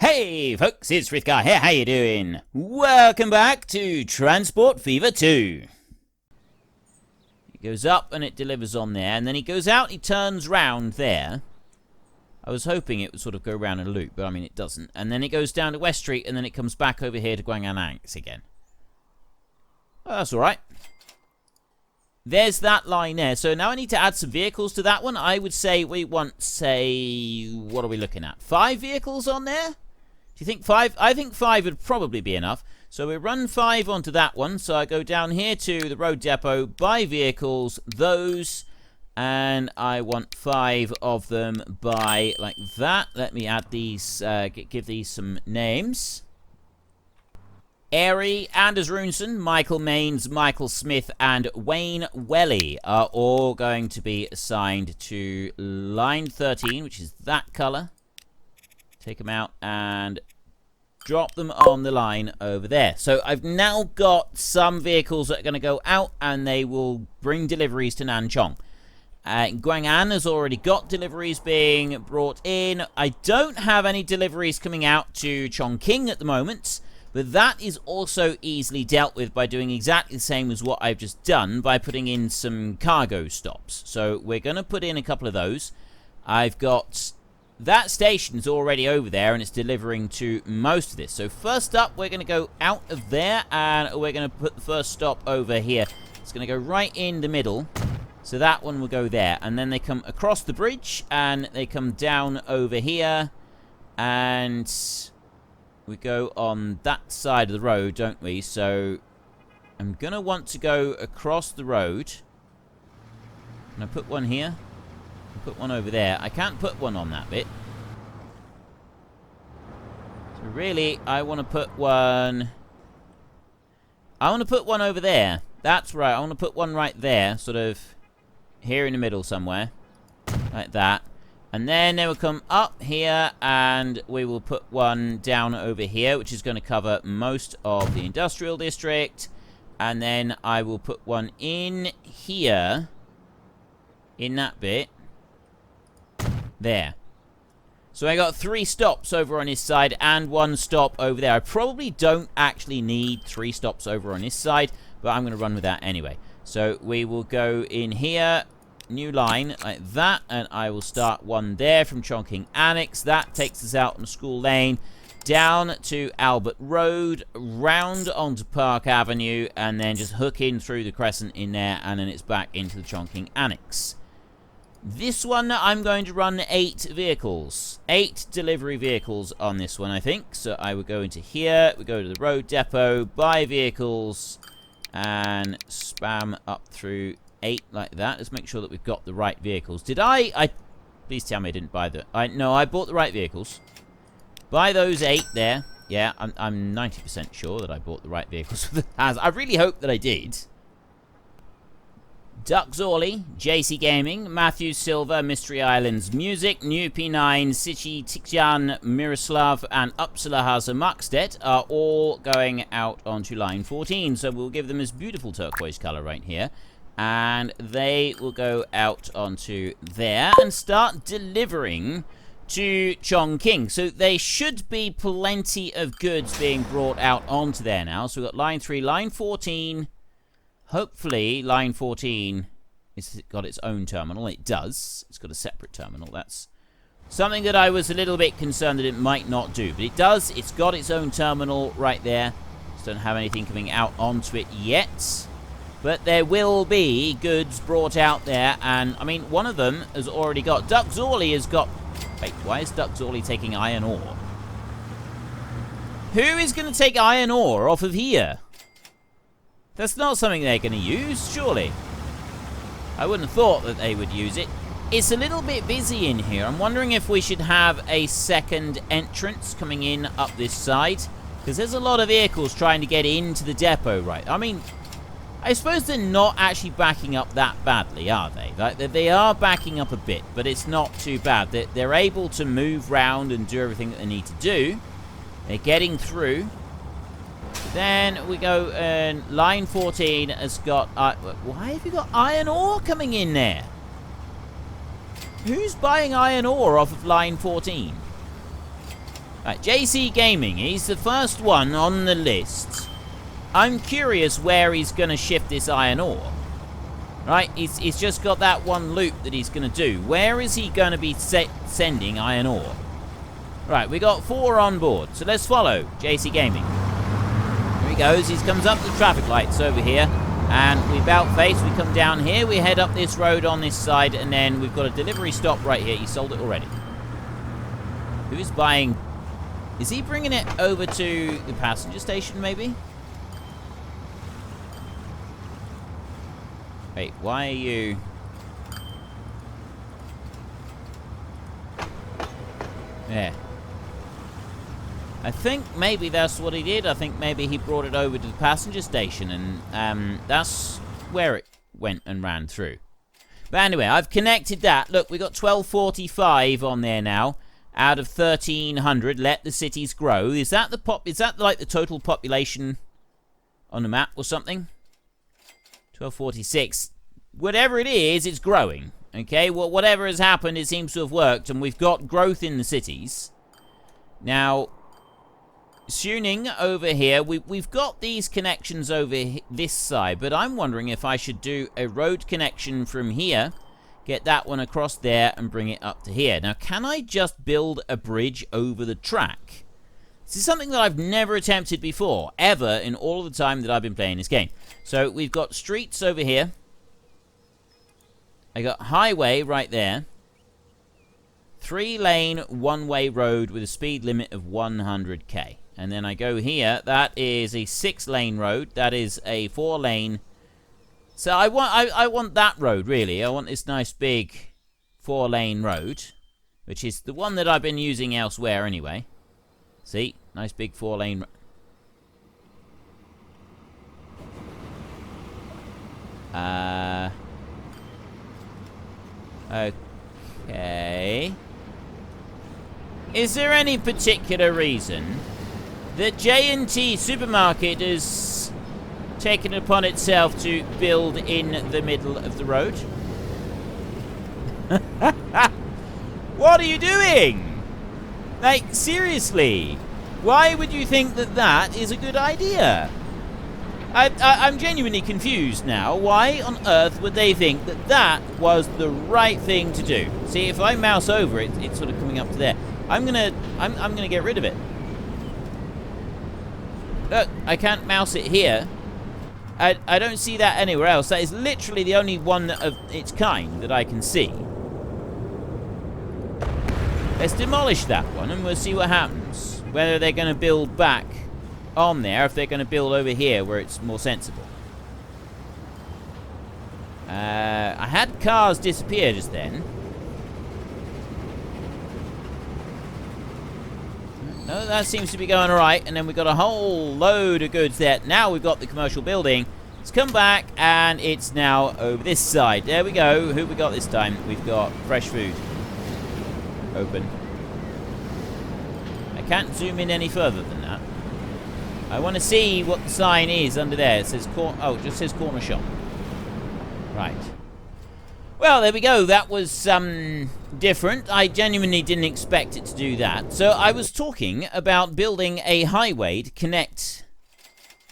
Hey folks, it's Frithgar here, how you doing? Welcome back to Transport Fever 2. It goes up and it delivers on there, and then he goes out and he turns round there. I was hoping it would sort of go round in a loop, but I mean it doesn't. And then it goes down to West Street, and then it comes back over here to Gwangananx again. Oh, that's alright. There's that line there. So now I need to add some vehicles to that one. I would say we want, say, what are we looking at? 5 vehicles on there? Do you think 5? I think 5 would probably be enough. So we run 5 onto that one. So I go down here to the road depot, buy vehicles, those, and I want 5 of them by like that. Let me add these, give these some names. Airy, Anders Runesen, Michael Maines, Michael Smith, and Wayne Welly are all going to be assigned to line 13, which is that colour. Take them out and drop them on the line over there. So I've now got some vehicles that are going to go out, and they will bring deliveries to Nanchong. Gwangan has already got deliveries being brought in. I don't have any deliveries coming out to Chongqing at the moment. But that is also easily dealt with by doing exactly the same as what I've just done by putting in some cargo stops. So we're going to put in a couple of those. I've got that station's already over there and it's delivering to most of this. So first up, we're going to go out of there and we're going to put the first stop over here. It's going to go right in the middle. So that one will go there. And then they come across the bridge and they come down over here and we go on that side of the road, don't we? So I'm going to want to go across the road. Can I put one here? Put one over there. I can't put one on that bit. So really, I want to put one... I want to put one over there. That's right. I want to put one right there. Sort of here in the middle somewhere. Like that. And then they will come up here, and we will put one down over here, which is going to cover most of the industrial district. And then I will put one in here, in that bit. There. So I got 3 stops over on this side, and 1 stop over there. I probably don't actually need 3 stops over on this side, but I'm going to run with that anyway. So we will go in here. New line like that, and I will start one there from Chongqing Annex. That takes us out on School Lane, down to Albert Road, round onto Park Avenue, and then just hook in through the crescent in there, and then it's back into the Chongqing Annex. This one, I'm going to run 8 vehicles. 8 delivery vehicles on this one, I think. So I would go into here, we go to the road depot, buy vehicles, and spam up through 8 like that. Let's make sure that we've got the right vehicles. Did I please tell me I didn't buy the... No, I bought the right vehicles. Buy those 8 there. Yeah, I'm 90% sure that I bought the right vehicles for the Has. I really hope that I did. Duck Zorley, JC Gaming, Matthew Silver, Mystery Islands Music, New P9, Sichi Tikjan, Miroslav, and Uppsala Hasa Maxstedt are all going out onto line 14. So we'll give them this beautiful turquoise color right here. And they will go out onto there and start delivering to Chongqing. So there should be plenty of goods being brought out onto there now. So we've got line 3, line 14. Hopefully, line 14 has got its own terminal. It does. It's got a separate terminal. That's something that I was a little bit concerned that it might not do. But it does. It's got its own terminal right there. Just don't have anything coming out onto it yet. But there will be goods brought out there, and, I mean, one of them has already got... Duck Zorley has got... Wait, why is Duck Zorley taking iron ore? Who is going to take iron ore off of here? That's not something they're going to use, surely. I wouldn't have thought that they would use it. It's a little bit busy in here. I'm wondering if we should have a second entrance coming in up this side, because there's a lot of vehicles trying to get into the depot, right? I mean... I suppose they're not actually backing up that badly, are they? Like, they are backing up a bit, but it's not too bad. They're able to move round and do everything that they need to do. They're getting through. Then we go, and line 14 has got... why have you got iron ore coming in there? Who's buying iron ore off of line 14? Right, JC Gaming, he's the first one on the list. I'm curious where he's going to shift this iron ore. Right, he's just got that one loop that he's going to do. Where is he going to be sending iron ore? Right, we got 4 on board, so let's follow JC Gaming. Here he goes, he comes up the traffic lights over here, and we about face, we come down here, we head up this road on this side, and then we've got a delivery stop right here. He sold it already. Who's buying? Is he bringing it over to the passenger station, maybe? Wait, why are you... There. I think maybe that's what he did. I think maybe he brought it over to the passenger station, and that's where it went and ran through. But anyway, I've connected that. Look, we got 1245 on there now. Out of 1,300, let the cities grow. Is that the Is that like the total population on the map or something? 1246. Whatever it is, it's growing. Okay, well, whatever has happened, it seems to have worked, and we've got growth in the cities. Now, tuning over here, we've got these connections over this side, but I'm wondering if I should do a road connection from here. Get that one across there and bring it up to here. Now, can I just build a bridge over the track? This is something that I've never attempted before, ever, in all of the time that I've been playing this game. So, we've got streets over here. I got highway right there. 3-lane, one-way road with a speed limit of 100k. And then I go here. That is a 6-lane road. That is a 4-lane. So I want that road, really. I want this nice big 4-lane road, which is the one that I've been using elsewhere anyway. See? Nice big 4-lane. Okay. Is there any particular reason that J&T Supermarket has taken it upon itself to build in the middle of the road? What are you doing? Like, seriously, why would you think that that is a good idea? I'm genuinely confused now. Why on earth would they think that that was the right thing to do? See, if I mouse over it, it's sort of coming up to there. I'm gonna get rid of it. Look, I can't mouse it here. I don't see that anywhere else. That is literally the only one of its kind that I can see. Let's demolish that one and we'll see what happens. Whether they're going to build back on there, if they're going to build over here where it's more sensible. I had cars disappear just then. No, that seems to be going alright. And then we've got a whole load of goods there. Now we've got the commercial building. It's come back and it's now over this side. There we go. Who we got this time? We've got fresh food. Open. I can't zoom in any further than that. I want to see what the sign is under there. It says it just says corner shop. Right. Well, there we go. That was different. I genuinely didn't expect it to do that. So I was talking about building a highway to connect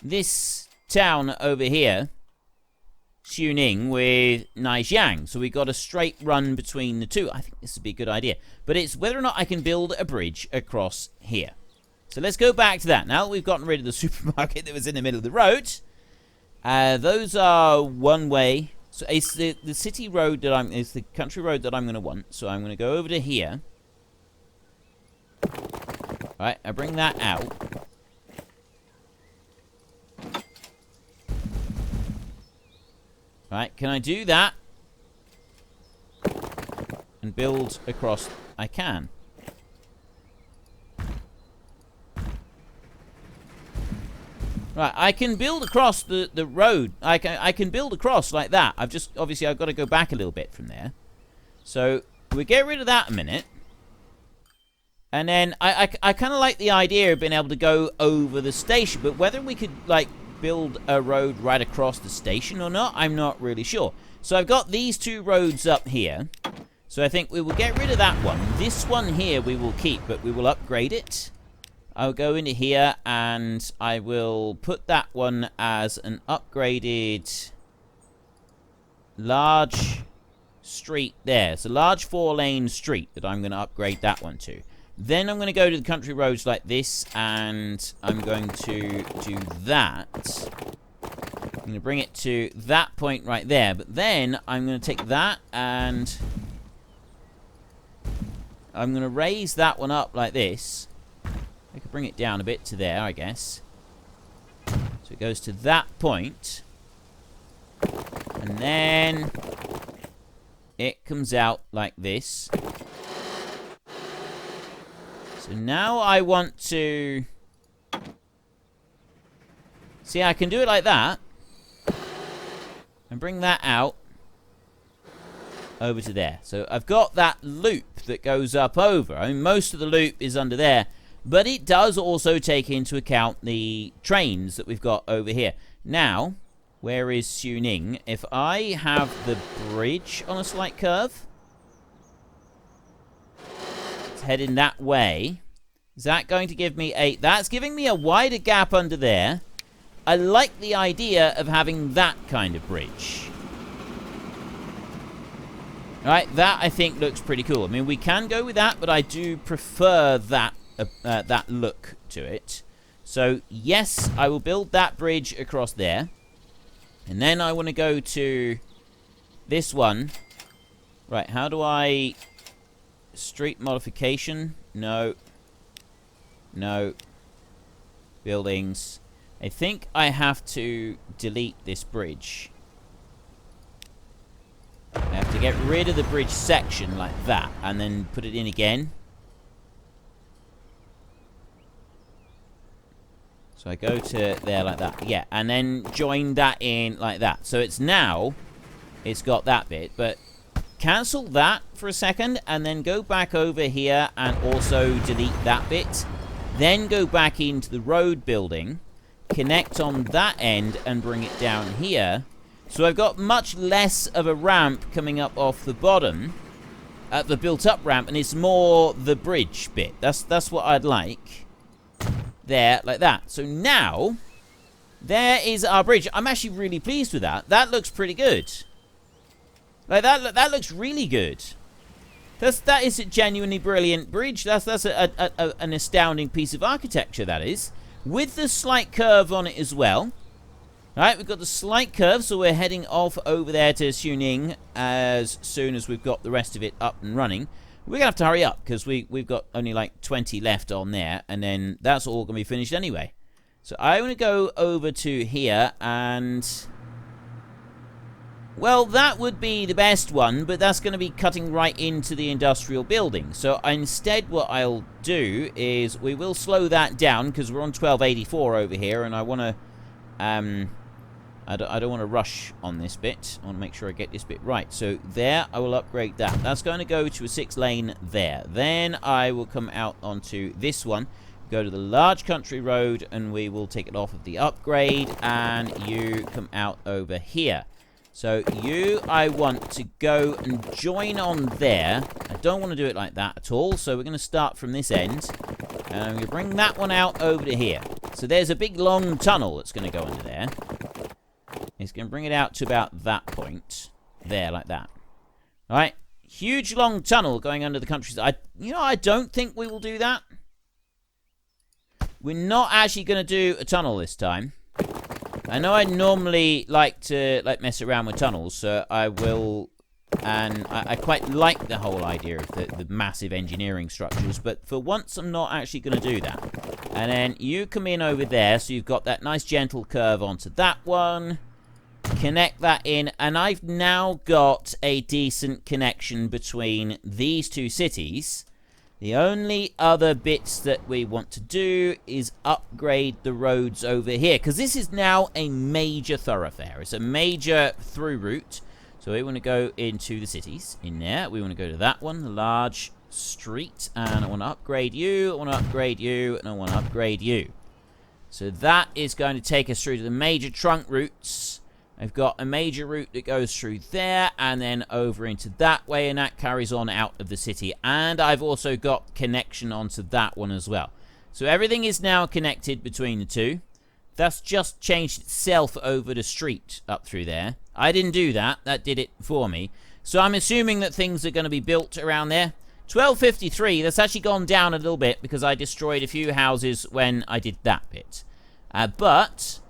this town over here, Xuning, with Naijiang. So we got a straight run between the two. I think this would be a good idea. But it's whether or not I can build a bridge across here. So let's go back to that. Now that we've gotten rid of the supermarket that was in the middle of the road, those are one way. So it's the city road that it's the country road that I'm going to want. So I'm going to go over to here. Alright, I bring that out. Right, can I do that? And build across? I can. Right, I can build across the road. I can build across like that. I've got to go back a little bit from there. So we get rid of that a minute. And then I kind of like the idea of being able to go over the station, but whether we could like build a road right across the station or not, I'm not really sure. So I've got these two roads up here. So I think we will get rid of that one. This one here we will keep, but we will upgrade it. I'll go into here and I will put that one as an upgraded large street there. It's a large 4-lane street that I'm going to upgrade that one to. Then I'm going to go to the country roads like this, and I'm going to do that. I'm going to bring it to that point right there. But then I'm going to take that and I'm going to raise that one up like this. I could bring it down a bit to there, I guess. So it goes to that point. And then it comes out like this. So now I want to... See, I can do it like that. And bring that out over to there. So I've got that loop that goes up over. I mean, most of the loop is under there. But it does also take into account the trains that we've got over here. Now, where is Suning? If I have the bridge on a slight curve... heading that way. Is that going to give me a... That's giving me a wider gap under there. I like the idea of having that kind of bridge. Right, that I think looks pretty cool. I mean, we can go with that, but I do prefer that that look to it. So, yes, I will build that bridge across there. And then I want to go to this one. Right, how do I... Street modification? No. No. Buildings. I think I have to delete this bridge. I have to get rid of the bridge section like that, and then put it in again. So I go to there like that. Yeah, and then join that in like that. So it's now, it's got that bit, but... Cancel that for a second, and then go back over here and also delete that bit. Then go back into the road building, connect on that end, and bring it down here. So I've got much less of a ramp coming up off the bottom, the built-up ramp, and it's more the bridge bit. That's what I'd like. There, like that. So now, there is our bridge. I'm actually really pleased with that. That looks pretty good. Like, that looks really good. That is a genuinely brilliant bridge. That's an astounding piece of architecture, that is. With the slight curve on it as well. Right, we've got the slight curve, so we're heading off over there to Suning as soon as we've got the rest of it up and running. We're going to have to hurry up, because we've got only like 20 left on there, and then that's all going to be finished anyway. So I want to go over to here and... Well, that would be the best one, but that's going to be cutting right into the industrial building. So instead what I'll do is we will slow that down because we're on 1284 over here, and I want to... I don't want to rush on this bit. I want to make sure I get this bit right. So there, I will upgrade that. That's going to go to a 6-lane there. Then I will come out onto this one, go to the large country road, and we will take it off of the upgrade, and you come out over here. So you, I want to go and join on there. I don't want to do it like that at all, so we're going to start from this end. And I'm going to bring that one out over to here. So there's a big long tunnel that's going to go under there. It's going to bring it out to about that point. There, like that. Alright, huge long tunnel going under the countryside. I don't think we will do that. We're not actually going to do a tunnel this time. I know I normally like to mess around with tunnels, so I will, and I quite like the whole idea of the massive engineering structures, but for once I'm not actually going to do that. And then you come in over there, so you've got that nice gentle curve onto that one, connect that in, and I've now got a decent connection between these two cities. The only other bits that we want to do is upgrade the roads over here, because this is now a major thoroughfare. It's a major through route. So we want to go into the cities in there. We want to go to that one, the large street, and I want to upgrade you, I want to upgrade you, and I want to upgrade you. So that is going to take us through to the major trunk routes. I've got a major route that goes through there and then over into that way, and that carries on out of the city. And I've also got connection onto that one as well. So everything is now connected between the two. That's just changed itself over the street up through there. I didn't do that. That did it for me. So I'm assuming that things are going to be built around there. 1253, that's actually gone down a little bit because I destroyed a few houses when I did that bit. But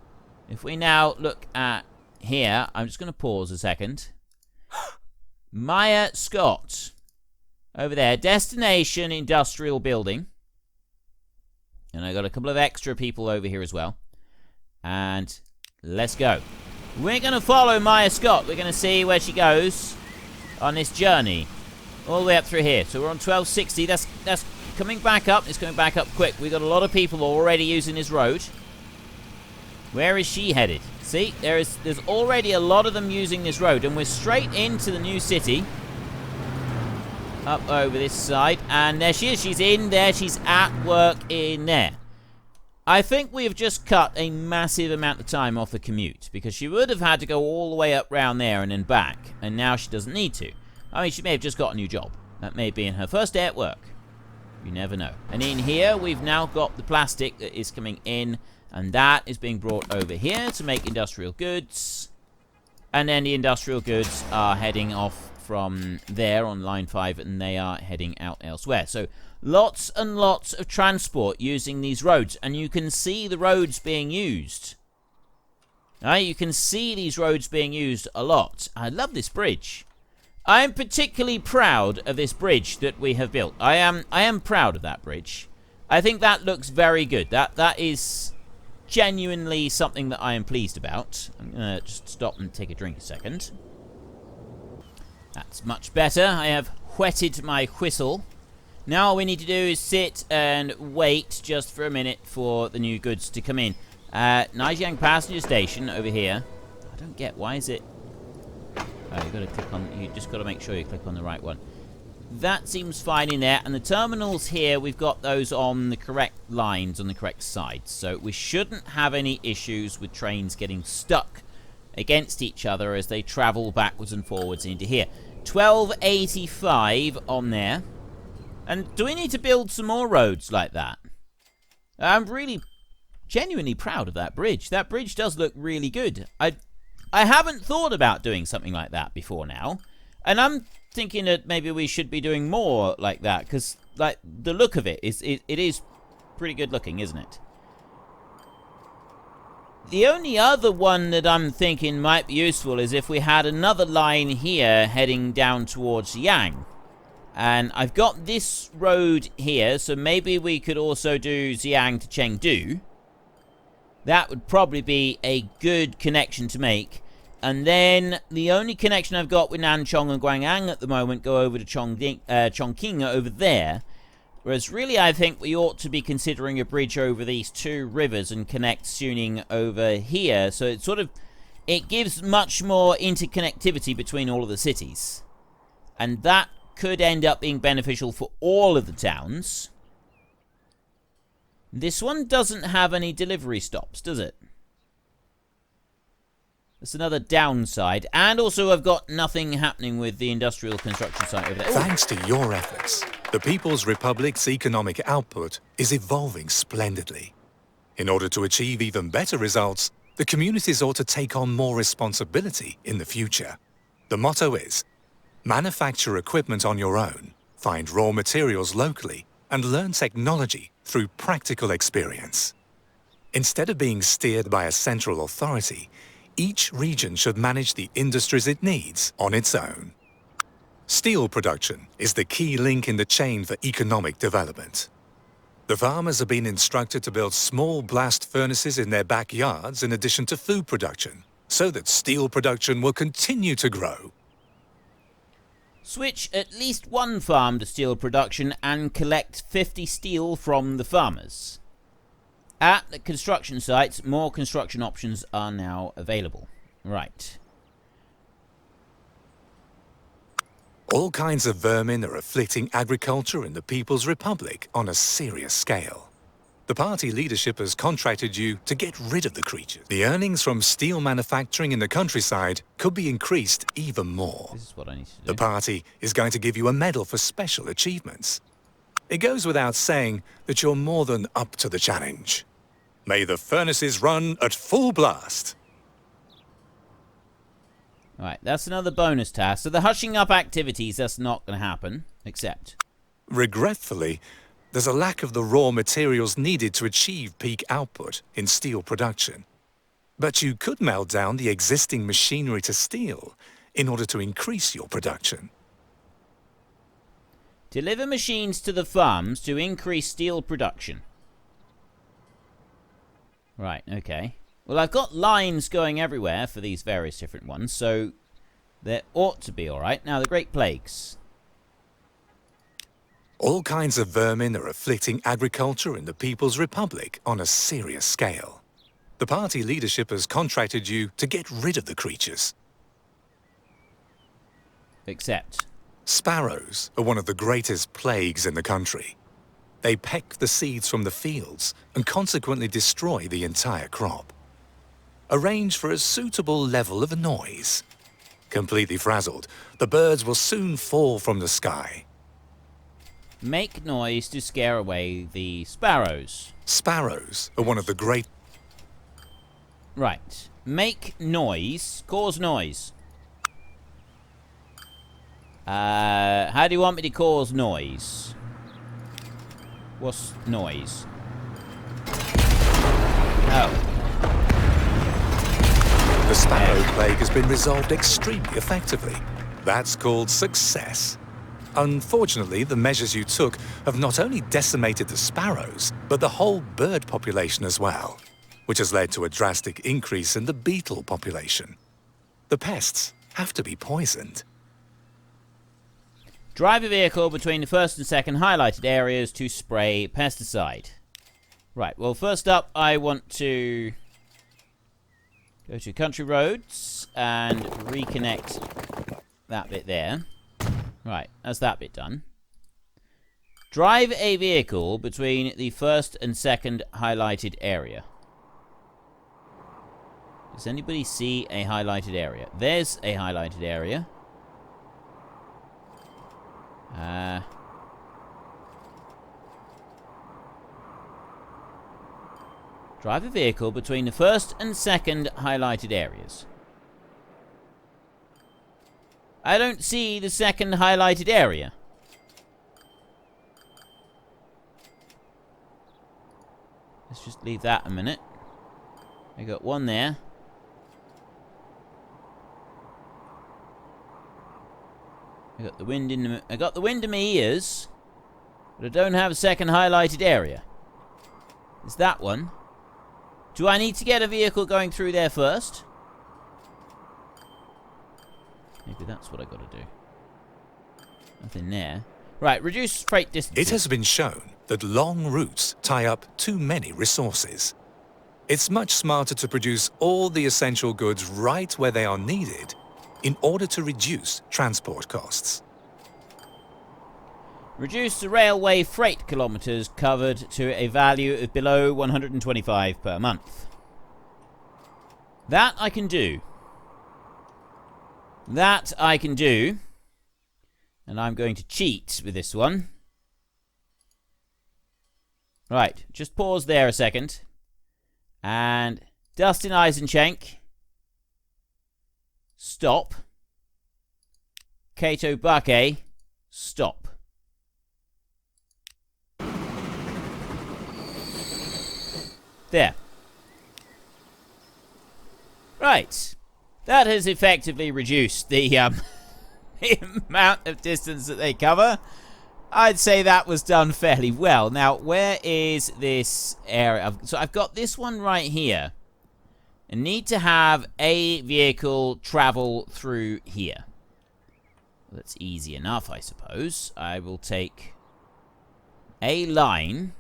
if we now look at here, I'm just going to pause a second. Maya Scott. Over there, destination industrial building. And I got a couple of extra people over here as well. And let's go. We're going to follow Maya Scott. We're going to see where she goes on this journey. All the way up through here. So we're on 1260. That's coming back up. It's coming back up quick. We've got a lot of people already using this road. Where is she headed? See, there's already a lot of them using this road. And we're straight into the new city. Up over this side. And there she is. She's in there. She's at work in there. I think we have just cut a massive amount of time off the commute. Because she would have had to go all the way up round there and then back. And now she doesn't need to. I mean, she may have just got a new job. That may be in her first day at work. You never know. And in here, we've now got the plastic that is coming in. And that is being brought over here to make industrial goods. And then the industrial goods are heading off from there on line 5. And they are heading out elsewhere. So lots and lots of transport using these roads. And you can see the roads being used. You can see these roads being used a lot. I love this bridge. I am particularly proud of this bridge that we have built. I am proud of that bridge. I think that looks very good. That is genuinely something that I am pleased about. I'm going to just stop and take a drink a second. That's much better. I have whetted my whistle. Now all we need to do is sit and wait just for a minute for the new goods to come in. Naijiang passenger station over here. I don't get, why is it... Oh, you got to click on. You just got to make sure you click on the right one. That seems fine in there. And the terminals here, we've got those on the correct lines, on the correct sides. So we shouldn't have any issues with trains getting stuck against each other as they travel backwards and forwards into here. 1285 on there. And do we need to build some more roads like that? I'm really genuinely proud of that bridge. That bridge does look really good. I haven't thought about doing something like that before now. And I'm thinking that maybe we should be doing more like that. Because, like, the look of it is pretty good looking, isn't it? The only other one that I'm thinking might be useful is if we had another line here heading down towards Yang. And I've got this road here, so maybe we could also do Xi'an to Chengdu. That would probably be a good connection to make. And then the only connection I've got with Nanchong and Guangyang at the moment go over to Chongqing over there. Whereas really I think we ought to be considering a bridge over these two rivers and connect Suning over here. So it sort of, it gives much more interconnectivity between all of the cities. And that could end up being beneficial for all of the towns. This one doesn't have any delivery stops, does it? That's another downside. And also I've got nothing happening with the industrial construction site over there. Thanks to your efforts, the People's Republic's economic output is evolving splendidly. In order to achieve even better results, the communities ought to take on more responsibility in the future. The motto is, manufacture equipment on your own, find raw materials locally, and learn technology through practical experience. Instead of being steered by a central authority, each region should manage the industries it needs on its own. Steel production is the key link in the chain for economic development. The farmers have been instructed to build small blast furnaces in their backyards in addition to food production, so that steel production will continue to grow. Switch at least one farm to steel production and collect 50 steel from the farmers. At the construction sites, more construction options are now available. Right. All kinds of vermin are afflicting agriculture in the People's Republic on a serious scale. The party leadership has contracted you to get rid of the creatures. The earnings from steel manufacturing in the countryside could be increased even more. This is what I need to do. The party is going to give you a medal for special achievements. It goes without saying that you're more than up to the challenge. May the furnaces run at full blast. Right, that's another bonus task. So the hushing up activities, that's not going to happen, except... Regretfully, there's a lack of the raw materials needed to achieve peak output in steel production. But you could melt down the existing machinery to steel in order to increase your production. Deliver machines to the farms to increase steel production. Right, okay. Well, I've got lines going everywhere for these various different ones, so there ought to be alright. Now, the Great Plagues. All kinds of vermin are afflicting agriculture in the People's Republic on a serious scale. The party leadership has contracted you to get rid of the creatures. Except... Sparrows are one of the greatest plagues in the country. They peck the seeds from the fields and consequently destroy the entire crop. Arrange for a suitable level of noise. Completely frazzled, the birds will soon fall from the sky. Make noise to scare away the sparrows. Sparrows are one of the great... Right. Make noise. Cause noise. How do you want me to cause noise? What's noise? Oh. The sparrow plague has been resolved extremely effectively. That's called success. Unfortunately, the measures you took have not only decimated the sparrows, but the whole bird population as well, which has led to a drastic increase in the beetle population. The pests have to be poisoned. Drive a vehicle between the first and second highlighted areas to spray pesticide. Right, well, first up, I want to go to country roads and reconnect that bit there. Right, that's that bit done. Drive a vehicle between the first and second highlighted area. Does anybody see a highlighted area? There's a highlighted area. Drive a vehicle between the first and second highlighted areas. I don't see the second highlighted area. Let's just leave that a minute. I got one there. I got the wind in my ears, but I don't have a second highlighted area. Is that one? Do I need to get a vehicle going through there first? Maybe that's what I got to do. Nothing there. Right, reduce freight distance. It has been shown that long routes tie up too many resources. It's much smarter to produce all the essential goods right where they are needed in order to reduce transport costs. Reduce the railway freight kilometers covered to a value of below 125 per month. That I can do. That I can do. And I'm going to cheat with this one. Right, just pause there a second. And Dustin Eisenchenk. Stop. Kato Bake. Stop. There. Right. That has effectively reduced the, the amount of distance that they cover. I'd say that was done fairly well. Now, where is this area? So I've got this one right here. I need to have a vehicle travel through here. That's easy enough, I suppose. I will take a line.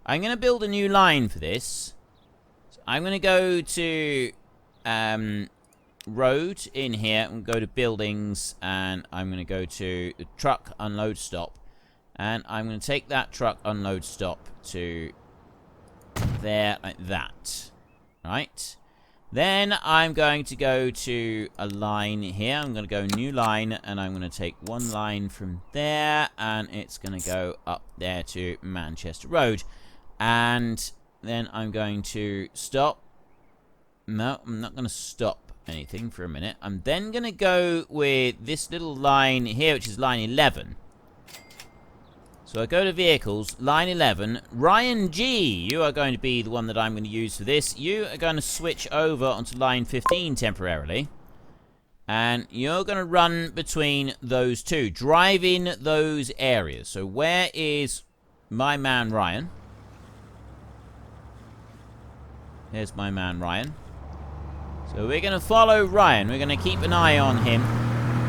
I'm going to build a new line for this. So I'm going to go to road in here and go to buildings, and I'm going to go to the truck unload stop, and I'm going to take that truck unload stop to there like that. Right? Then I'm going to go to a line here. I'm going to go new line, and I'm going to take one line from there, and it's going to go up there to Manchester Road. And then I'm going to stop. No, I'm not going to stop anything for a minute. I'm then going to go with this little line here, which is line 11. So I go to vehicles, line 11. Ryan G, you are going to be the one that I'm going to use for this. You are going to switch over onto line 15 temporarily. And you're going to run between those two, drive in those areas. So where is my man Ryan? There's my man Ryan. So we're going to follow Ryan. We're going to keep an eye on him.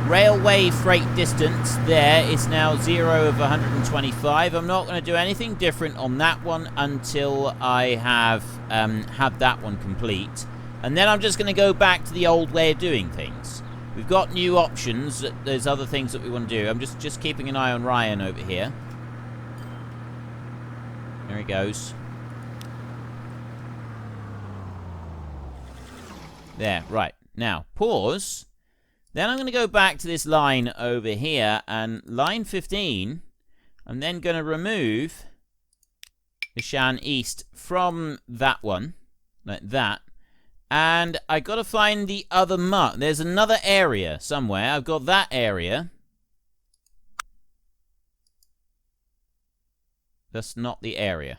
Railway freight distance there is now 0 of 125. I'm not going to do anything different on that one until I have that one complete. And then I'm just going to go back to the old way of doing things. We've got new options. There's other things that we want to do. I'm just keeping an eye on Ryan over here. There he goes. There, right. Now, pause. Then I'm going to go back to this line over here, and line 15, I'm then going to remove the Shan East from that one, like that. And I got to find the other mark. There's another area somewhere. I've got that area. That's not the area.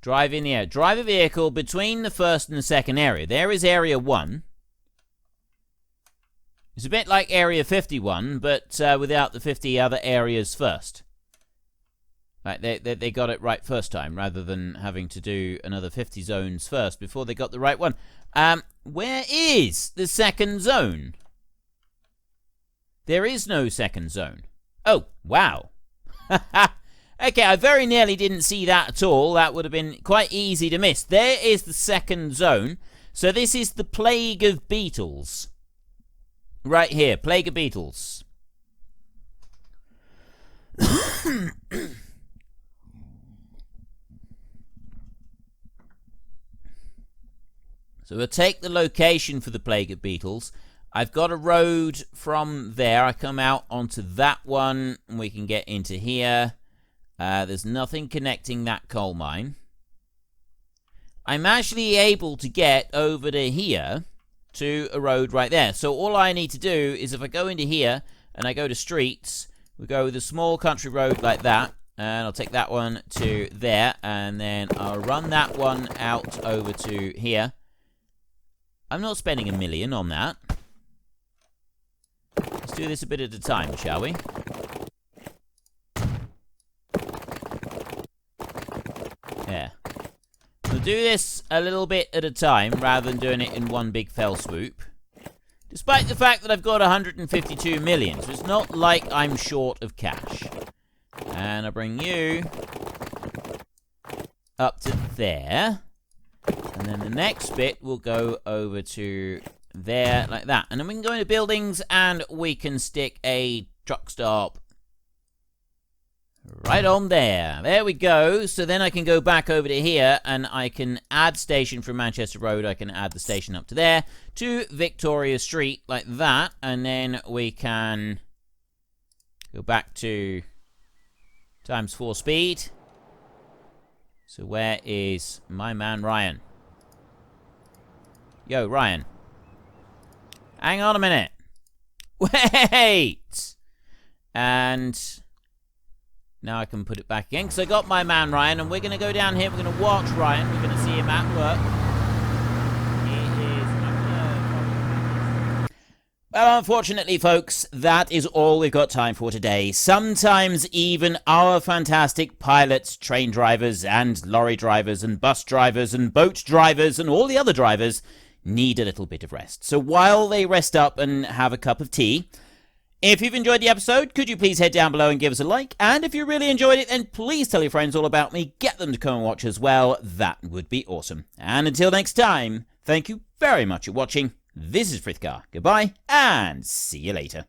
Drive in the air. Drive a vehicle between the first and the second area. There is area 1. It's a bit like Area 51, but without the 50 other areas first. Like they got it right first time, rather than having to do another 50 zones first before they got the right one. Where is the second zone? There is no second zone. Oh, wow. Okay, I very nearly didn't see that at all. That would have been quite easy to miss. There is the second zone. So this is the Plague of Beetles. Right here, Plague of Beetles. So we'll take the location for the Plague of Beetles. I've got a road from there. I come out onto that one, and we can get into here. There's nothing connecting that coal mine. I'm actually able to get over to here to a road right there. So all I need to do is if I go into here and I go to streets, we go with a small country road like that, and I'll take that one to there, and then I'll run that one out over to here. I'm not spending $1 million on that. Let's do this a bit at a time, shall we? Yeah. We'll do this a little bit at a time rather than doing it in one big fell swoop. Despite the fact that I've got 152 million, so it's not like I'm short of cash. And I'll bring you up to there. And then the next bit will go over to there, like that. And then we can go into buildings and we can stick a truck stop right on there. There we go. So then I can go back over to here and I can add station from Manchester Road. I can add the station up to there to Victoria Street like that. And then we can go back to ×4 speed. So where is my man Ryan? Yo, Ryan. Hang on a minute. Wait! And now I can put it back again, because I got my man Ryan, and we're going to go down here, we're going to watch Ryan, we're going to see him at work. He is... Well, unfortunately, folks, that is all we've got time for today. Sometimes even our fantastic pilots, train drivers, and lorry drivers, and bus drivers, and boat drivers, and all the other drivers need a little bit of rest. So while they rest up and have a cup of tea, if you've enjoyed the episode, could you please head down below and give us a like? And if you really enjoyed it, then please tell your friends all about me. Get them to come and watch as well. That would be awesome. And until next time, thank you very much for watching. This is Frithgar. Goodbye, and see you later.